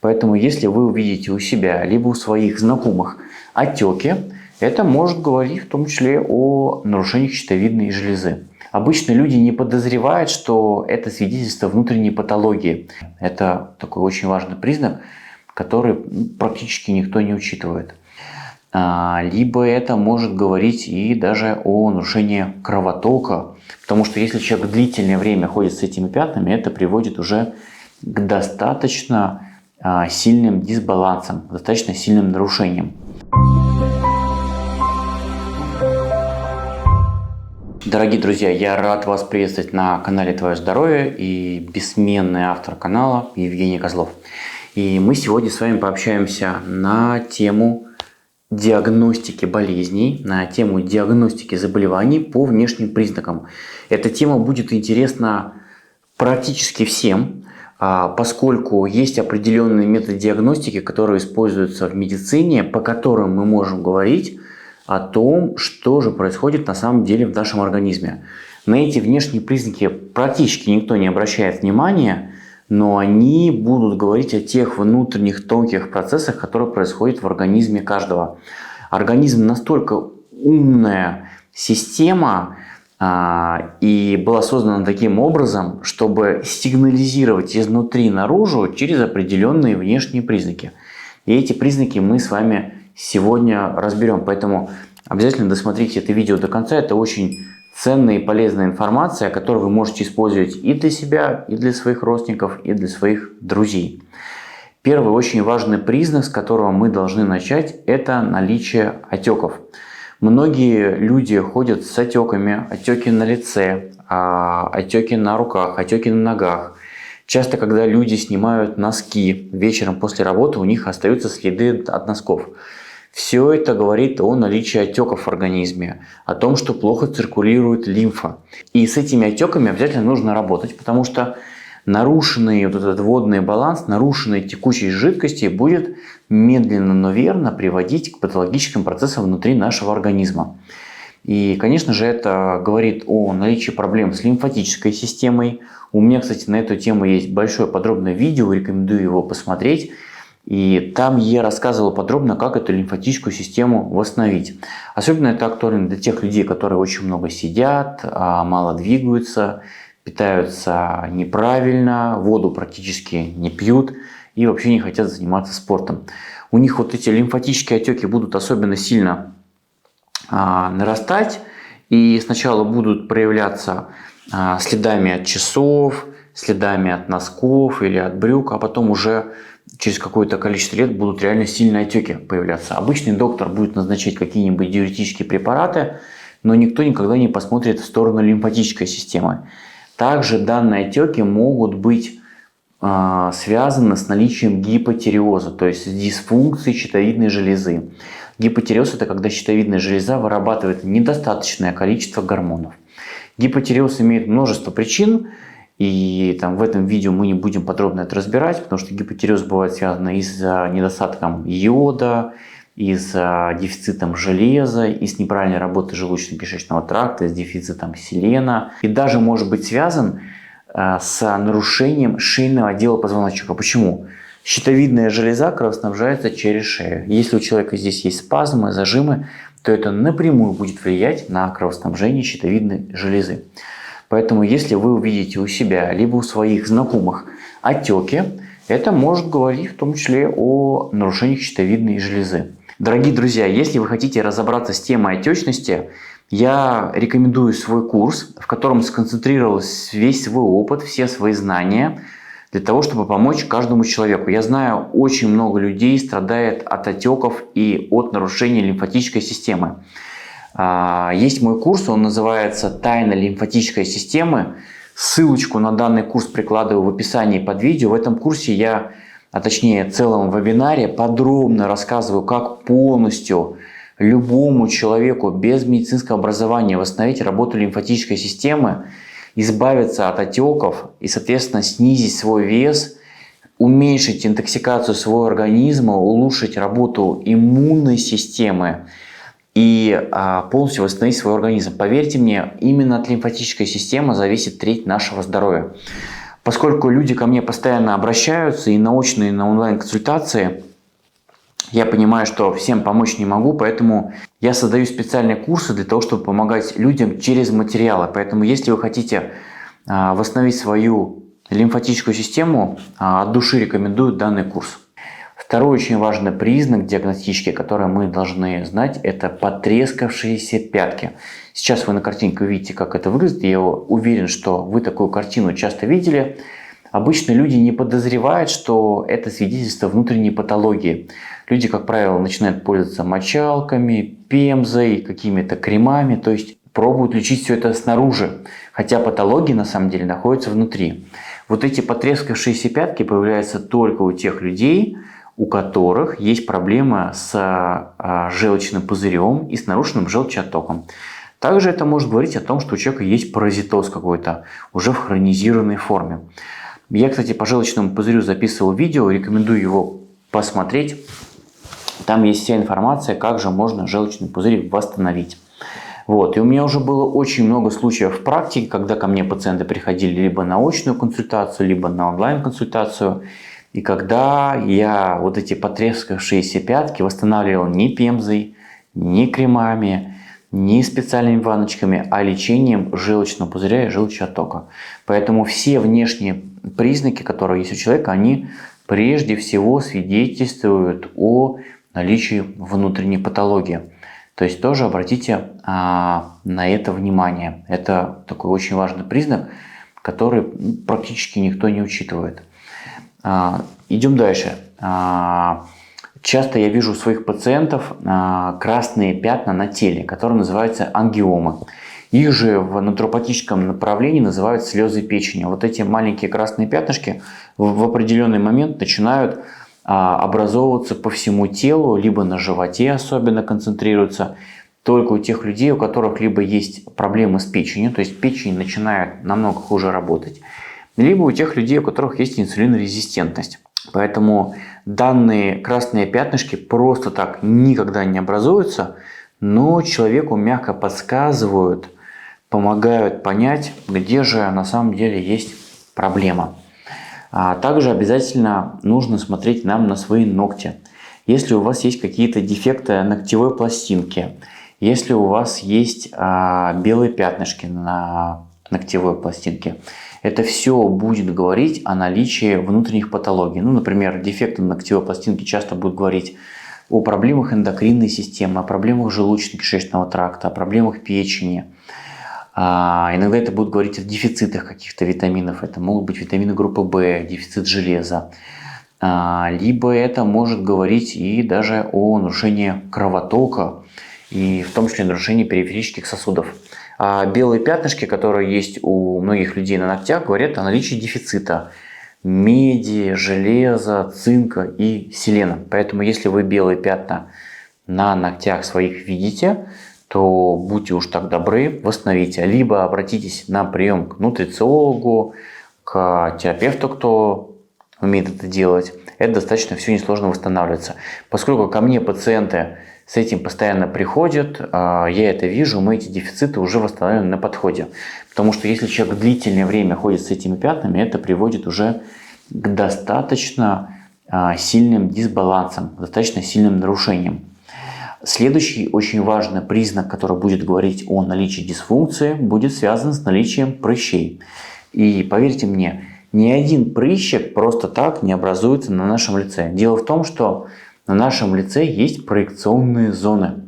Поэтому если вы увидите у себя либо у своих знакомых отеки, это может говорить в том числе о нарушениях щитовидной железы. Обычно люди не подозревают, что это свидетельство внутренней патологии. Это такой очень важный признак, который практически никто не учитывает. Либо это может говорить и даже о нарушении кровотока, потому что если человек длительное время ходит с этими пятнами, это приводит уже к достаточно сильным дисбалансам, достаточно сильным нарушениям. Дорогие друзья, я рад вас приветствовать на канале Твое Здоровье и бессменный автор канала Евгений Козлов. И мы сегодня с вами пообщаемся на тему диагностики болезней, на тему диагностики заболеваний по внешним признакам. Эта тема будет интересна практически всем, поскольку есть определенные методы диагностики, которые используются в медицине, по которым мы можем говорить о том, что же происходит на самом деле в нашем организме. На эти внешние признаки практически никто не обращает внимания, но они будут говорить о тех внутренних тонких процессах, которые происходят в организме каждого. Организм настолько умная система и была создана таким образом, чтобы сигнализировать изнутри наружу через определенные внешние признаки. И эти признаки мы с вами сегодня разберем. Поэтому обязательно досмотрите это видео до конца. Это очень ценная и полезная информация, которую вы можете использовать и для себя, и для своих родственников, и для своих друзей. Первый очень важный признак, с которого мы должны начать, это наличие отеков. Многие люди ходят с отеками, отеки на лице, отеки на руках, отеки на ногах. Часто, когда люди снимают носки вечером после работы, у них остаются следы от носков. Все это говорит о наличии отеков в организме, о том, что плохо циркулирует лимфа. И с этими отеками обязательно нужно работать, потому что нарушенный вот этот водный баланс, нарушенная текучесть жидкости будет медленно, но верно приводить к патологическим процессам внутри нашего организма. И, конечно же, это говорит о наличии проблем с лимфатической системой. У меня, кстати, на эту тему есть большое подробное видео, рекомендую его посмотреть. И там я рассказывал подробно, как эту лимфатическую систему восстановить. Особенно это актуально для тех людей, которые очень много сидят, мало двигаются, питаются неправильно, воду практически не пьют и вообще не хотят заниматься спортом. У них вот эти лимфатические отеки будут особенно сильно нарастать и сначала будут проявляться следами от часов, следами от носков или от брюк, а потом уже через какое-то количество лет будут реально сильные отеки появляться. Обычный доктор будет назначать какие-нибудь диуретические препараты, но никто никогда не посмотрит в сторону лимфатической системы. Также данные отеки могут быть связаны с наличием гипотиреоза, то есть с дисфункцией щитовидной железы. Гипотиреоз – это когда щитовидная железа вырабатывает недостаточное количество гормонов. Гипотиреоз имеет множество причин, и в этом видео мы не будем подробно это разбирать, потому что гипотиреоз бывает связан и с недостатком йода, и с дефицитом железа, и с неправильной работой желудочно-кишечного тракта, и с дефицитом селена. И даже может быть связан с нарушением шейного отдела позвоночника. Почему? Щитовидная железа кровоснабжается через шею. Если у человека здесь есть спазмы, зажимы, то это напрямую будет влиять на кровоснабжение щитовидной железы. Поэтому, если вы увидите у себя, либо у своих знакомых отеки, это может говорить в том числе о нарушениях щитовидной железы. Дорогие друзья, если вы хотите разобраться с темой отечности, я рекомендую свой курс, в котором сконцентрировал весь свой опыт, все свои знания, для того, чтобы помочь каждому человеку. Я знаю, очень много людей страдает от отеков и от нарушения лимфатической системы. Есть мой курс, он называется «Тайна лимфатической системы». Ссылочку на данный курс прикладываю в описании под видео. В этом курсе я, точнее целом вебинаре, подробно рассказываю, как полностью любому человеку без медицинского образования восстановить работу лимфатической системы, избавиться от отеков и, соответственно, снизить свой вес, уменьшить интоксикацию своего организма, улучшить работу иммунной системы и полностью восстановить свой организм. Поверьте мне, именно от лимфатической системы зависит треть нашего здоровья. Поскольку люди ко мне постоянно обращаются и на очные, и на онлайн-консультации, я понимаю, что всем помочь не могу, поэтому я создаю специальные курсы для того, чтобы помогать людям через материалы. Поэтому если вы хотите восстановить свою лимфатическую систему, от души рекомендую данный курс. Второй очень важный признак диагностический, который мы должны знать, это потрескавшиеся пятки. Сейчас вы на картинке увидите, как это выглядит. Я уверен, что вы такую картину часто видели. Обычно люди не подозревают, что это свидетельство внутренней патологии. Люди, как правило, начинают пользоваться мочалками, пемзой, какими-то кремами, то есть пробуют лечить все это снаружи, хотя патология на самом деле находится внутри. Вот эти потрескавшиеся пятки появляются только у тех людей, у которых есть проблема с желчным пузырем и с нарушенным желчеоттоком. Также это может говорить о том, что у человека есть паразитоз какой-то, уже в хронизированной форме. Я, кстати, по желчному пузырю записывал видео, рекомендую его посмотреть. Там есть вся информация, как же можно желчный пузырь восстановить. Вот. И у меня уже было очень много случаев в практике, когда ко мне пациенты приходили либо на очную консультацию, либо на онлайн-консультацию. И когда я вот эти потрескавшиеся пятки восстанавливал не пемзой, не кремами, не специальными ванночками, а лечением желчного пузыря и желчеоттока. Поэтому все внешние признаки, которые есть у человека, они прежде всего свидетельствуют о наличии внутренней патологии. То есть тоже обратите на это внимание. Это такой очень важный признак, который практически никто не учитывает. Идем дальше. Часто я вижу у своих пациентов красные пятна на теле, которые называются ангиомы. Их же в натуропатическом направлении называют слезы печени. Вот эти маленькие красные пятнышки в определенный момент начинают образовываться по всему телу, либо на животе особенно концентрируются. Только у тех людей, у которых либо есть проблемы с печенью, то есть печень начинает намного хуже работать, либо у тех людей, у которых есть инсулинорезистентность. Поэтому данные красные пятнышки просто так никогда не образуются, но человеку мягко подсказывают, помогают понять, где же на самом деле есть проблема. Также обязательно нужно смотреть нам на свои ногти. Если у вас есть какие-то дефекты ногтевой пластинки, если у вас есть белые пятнышки на ногтевой пластинке, это все будет говорить о наличии внутренних патологий. Ну, например, дефекты ногтевой пластинки часто будут говорить о проблемах эндокринной системы, о проблемах желудочно-кишечного тракта, о проблемах печени. Иногда это будет говорить о дефицитах каких-то витаминов. Это могут быть витамины группы В, дефицит железа. Либо это может говорить и даже о нарушении кровотока, и в том числе нарушении периферических сосудов. А белые пятнышки, которые есть у многих людей на ногтях, говорят о наличии дефицита меди, железа, цинка и селена. Поэтому если вы белые пятна на ногтях своих видите, то будьте уж так добры, восстановите. Либо обратитесь на прием к нутрициологу, к терапевту, кто умеет это делать. Это достаточно все несложно восстанавливается. Поскольку ко мне пациенты с этим постоянно приходят, я это вижу, мы эти дефициты уже восстанавливаем на подходе. Потому что если человек длительное время ходит с этими пятнами, это приводит уже к достаточно сильным дисбалансам, достаточно сильным нарушениям. Следующий очень важный признак, который будет говорить о наличии дисфункции, будет связан с наличием прыщей. И поверьте мне, ни один прыщик просто так не образуется на нашем лице. Дело в том, что на нашем лице есть проекционные зоны.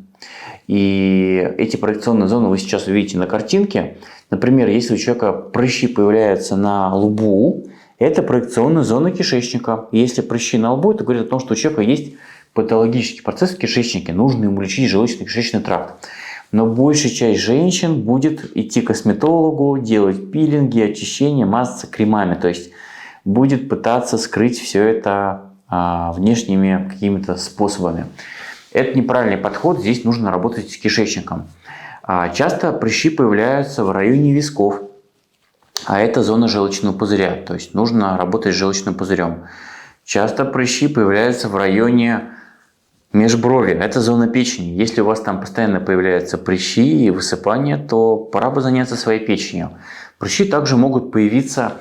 И эти проекционные зоны вы сейчас увидите на картинке. Например, если у человека прыщи появляются на лбу, это проекционная зона кишечника. Если прыщи на лбу, это говорит о том, что у человека есть патологический процесс в кишечнике, нужно ему лечить желудочно-кишечный тракт. Но большая часть женщин будет идти к косметологу, делать пилинги, очищения, мазаться кремами. То есть будет пытаться скрыть все это внешними какими-то способами. Это неправильный подход, здесь нужно работать с кишечником. Часто прыщи появляются в районе висков, а это зона желчного пузыря, то есть нужно работать с желчным пузырем. Часто прыщи появляются в районе межброви, это зона печени. Если у вас там постоянно появляются прыщи и высыпания, то пора бы заняться своей печенью. Прыщи также могут появиться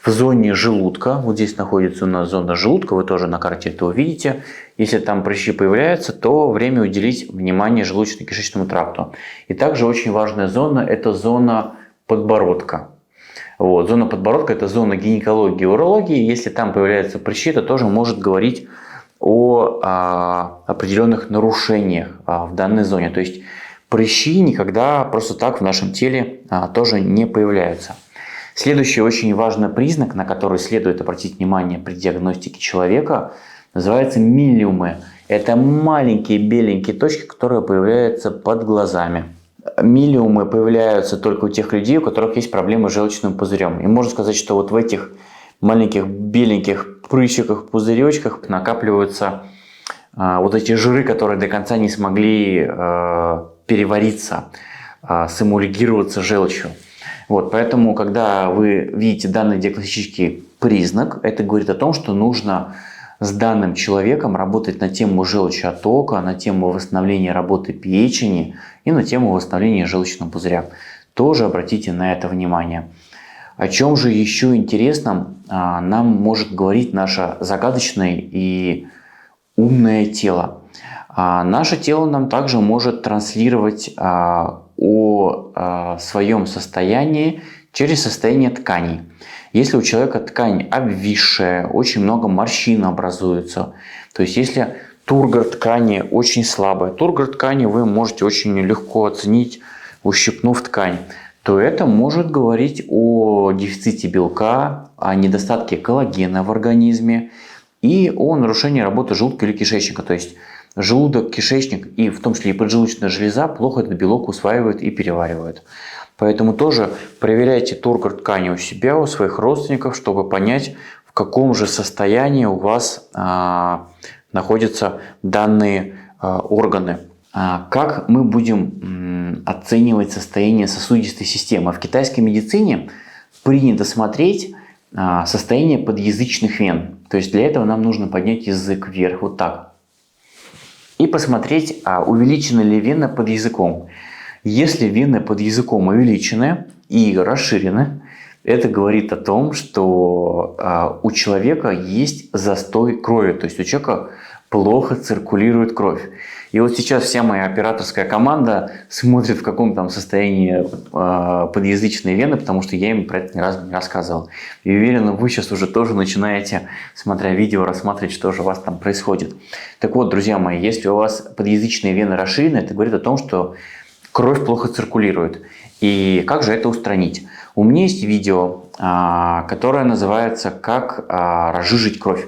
в зоне желудка. Вот здесь находится у нас зона желудка, вы тоже на карте это увидите. Если там прыщи появляются, то время уделить внимание желудочно-кишечному тракту. И также очень важная зона – это зона подбородка. Вот. Зона подбородка – это зона гинекологии и урологии. Если там появляются прыщи, это тоже может говорить о определенных нарушениях в данной зоне. То есть прыщи никогда просто так в нашем теле тоже не появляются. Следующий очень важный признак, на который следует обратить внимание при диагностике человека, называется миллиумы. Это маленькие беленькие точки, которые появляются под глазами. Миллиумы появляются только у тех людей, у которых есть проблемы с желчным пузырем. И можно сказать, что вот в этих маленьких беленьких прыщиках, пузыречках накапливаются вот эти жиры, которые до конца не смогли перевариться, сэмульгироваться желчью. Вот, поэтому, когда вы видите данный диагностический признак, это говорит о том, что нужно с данным человеком работать на тему желчеоттока, на тему восстановления работы печени и на тему восстановления желчного пузыря. Тоже обратите на это внимание. О чем же еще интересном нам может говорить наше загадочное и умное тело? Наше тело нам также может транслировать о своем состоянии через состояние тканей. Если у человека ткань обвисшая, очень много морщин образуется, то есть если тургор ткани очень слабая, тургор ткани вы можете очень легко оценить, ущипнув ткань, то это может говорить о дефиците белка, о недостатке коллагена в организме и о нарушении работы желудка или кишечника. То есть желудок, кишечник и в том числе и поджелудочная железа плохо этот белок усваивают и переваривают. Поэтому тоже проверяйте тургор ткани у себя, у своих родственников, чтобы понять, в каком же состоянии у вас находятся данные органы. Как мы будем оценивать состояние сосудистой системы? В китайской медицине принято смотреть состояние подъязычных вен. То есть для этого нам нужно поднять язык вверх, вот так. И посмотреть, увеличены ли вены под языком. Если вены под языком увеличены и расширены, это говорит о том, что у человека есть застой крови, то есть у человека плохо циркулирует кровь. И вот сейчас вся моя операторская команда смотрит, в каком там состоянии подъязычные вены, потому что я им про это ни разу не рассказывал. И уверен, вы сейчас уже тоже начинаете, смотря видео, рассматривать, что же у вас там происходит. Так вот, друзья мои, если у вас подъязычные вены расширены, это говорит о том, что кровь плохо циркулирует. И как же это устранить? У меня есть видео, которое называется «Как разжижить кровь».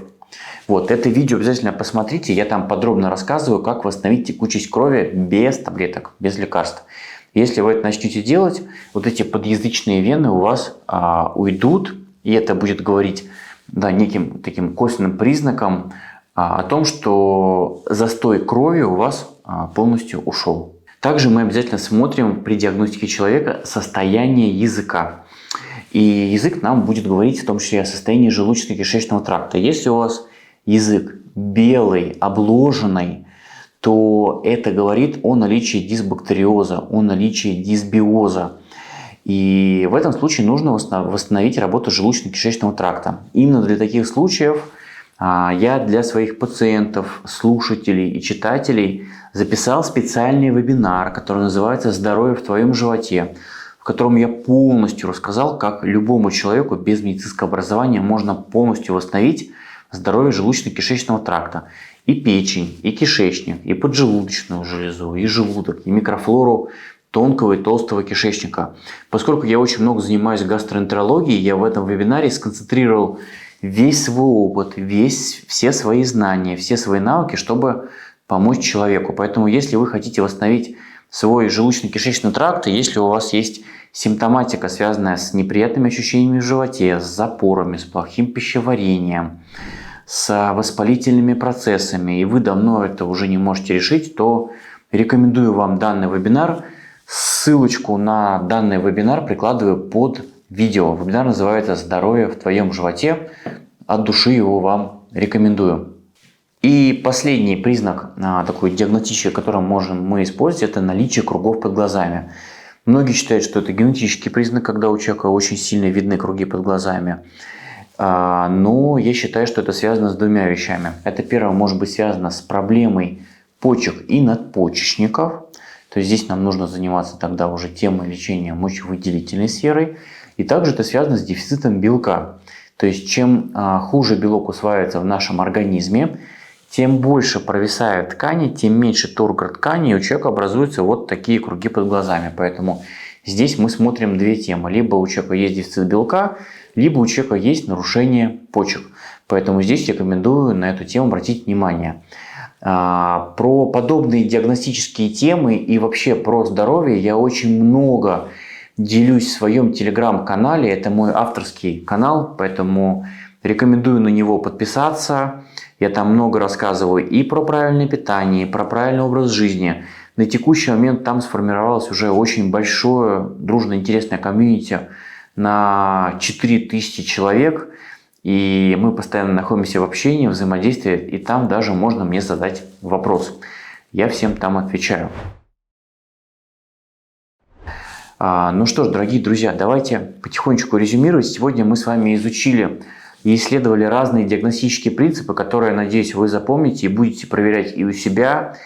Вот, это видео обязательно посмотрите, я там подробно рассказываю, как восстановить текучесть крови без таблеток, без лекарств. Если вы это начнете делать, вот эти подъязычные вены у вас уйдут, и это будет говорить неким таким косвенным признаком о том, что застой крови у вас полностью ушел. Также мы обязательно смотрим при диагностике человека состояние языка. И язык нам будет говорить в том числе о состоянии желудочно-кишечного тракта. Если у вас язык белый, обложенный, то это говорит о наличии дисбактериоза, о наличии дисбиоза. И в этом случае нужно восстановить работу желудочно-кишечного тракта. Именно для таких случаев я для своих пациентов, слушателей и читателей записал специальный вебинар, который называется «Здоровье в твоем животе», в котором я полностью рассказал, как любому человеку без медицинского образования можно полностью восстановить здоровье желудочно-кишечного тракта. И печень, и кишечник, и поджелудочную железу, и желудок, и микрофлору тонкого и толстого кишечника. Поскольку я очень много занимаюсь гастроэнтерологией, я в этом вебинаре сконцентрировал весь свой опыт, все свои знания, все свои навыки, чтобы помочь человеку. Поэтому, если вы хотите восстановить свой желудочно-кишечный тракт, если у вас есть симптоматика, связанная с неприятными ощущениями в животе, с запорами, с плохим пищеварением, с воспалительными процессами, и вы давно это уже не можете решить, то рекомендую вам данный вебинар. Ссылочку на данный вебинар прикладываю под видео. Вебинар называется «Здоровье в твоем животе». От души его вам рекомендую. И последний признак такой диагностический, который можем мы использовать, это наличие кругов под глазами. Многие считают, что это генетический признак, когда у человека очень сильно видны круги под глазами. Но я считаю, что это связано с двумя вещами. Это первое может быть связано с проблемой почек и надпочечников. То есть здесь нам нужно заниматься тогда уже темой лечения мочевыделительной сферой. И также это связано с дефицитом белка. То есть чем хуже белок усваивается в нашем организме, тем больше провисают ткани, тем меньше тургор ткани, и у человека образуются вот такие круги под глазами. Поэтому здесь мы смотрим две темы. Либо у человека есть дефицит белка, либо у человека есть нарушение почек. Поэтому здесь рекомендую на эту тему обратить внимание. Про подобные диагностические темы и вообще про здоровье я очень много делюсь в своем телеграм-канале. Это мой авторский канал, поэтому рекомендую на него подписаться. Я там много рассказываю и про правильное питание, и про правильный образ жизни. На текущий момент там сформировалось уже очень большое, дружно интересное комьюнити на 4000 человек. И мы постоянно находимся в общении, в взаимодействии, и там даже можно мне задать вопрос. Я всем там отвечаю. Ну что ж, дорогие друзья, давайте потихонечку резюмировать. Сегодня мы с вами изучили и исследовали разные диагностические принципы, которые, надеюсь, вы запомните и будете проверять и у себя,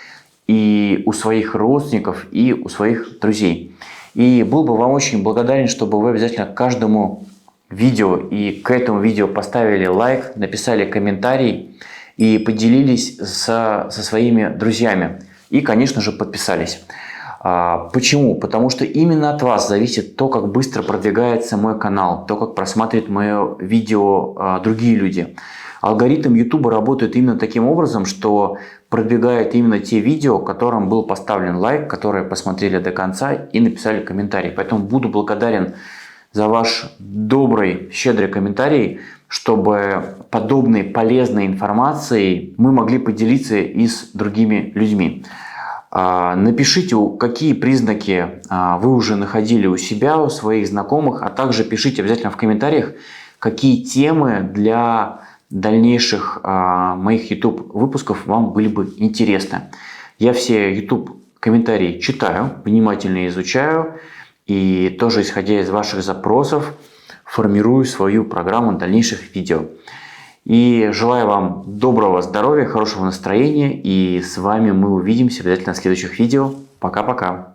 и у своих родственников, и у своих друзей. И был бы вам очень благодарен, чтобы вы обязательно к каждому видео и к этому видео поставили лайк, написали комментарий и поделились со своими друзьями. И, конечно же, подписались. Почему? Потому что именно от вас зависит то, как быстро продвигается мой канал, то, как просматривают мое видео другие люди. Алгоритм YouTube работает именно таким образом, что продвигает именно те видео, которым был поставлен лайк, которые посмотрели до конца и написали комментарий. Поэтому буду благодарен за ваш добрый, щедрый комментарий, чтобы подобной полезной информацией мы могли поделиться и с другими людьми. Напишите, какие признаки вы уже находили у себя, у своих знакомых, а также пишите обязательно в комментариях, какие темы для дальнейших моих YouTube выпусков вам были бы интересны. Я все YouTube комментарии читаю, внимательно изучаю и тоже, исходя из ваших запросов, формирую свою программу дальнейших видео. И желаю вам доброго здоровья, хорошего настроения. И с вами мы увидимся обязательно в следующих видео. Пока-пока.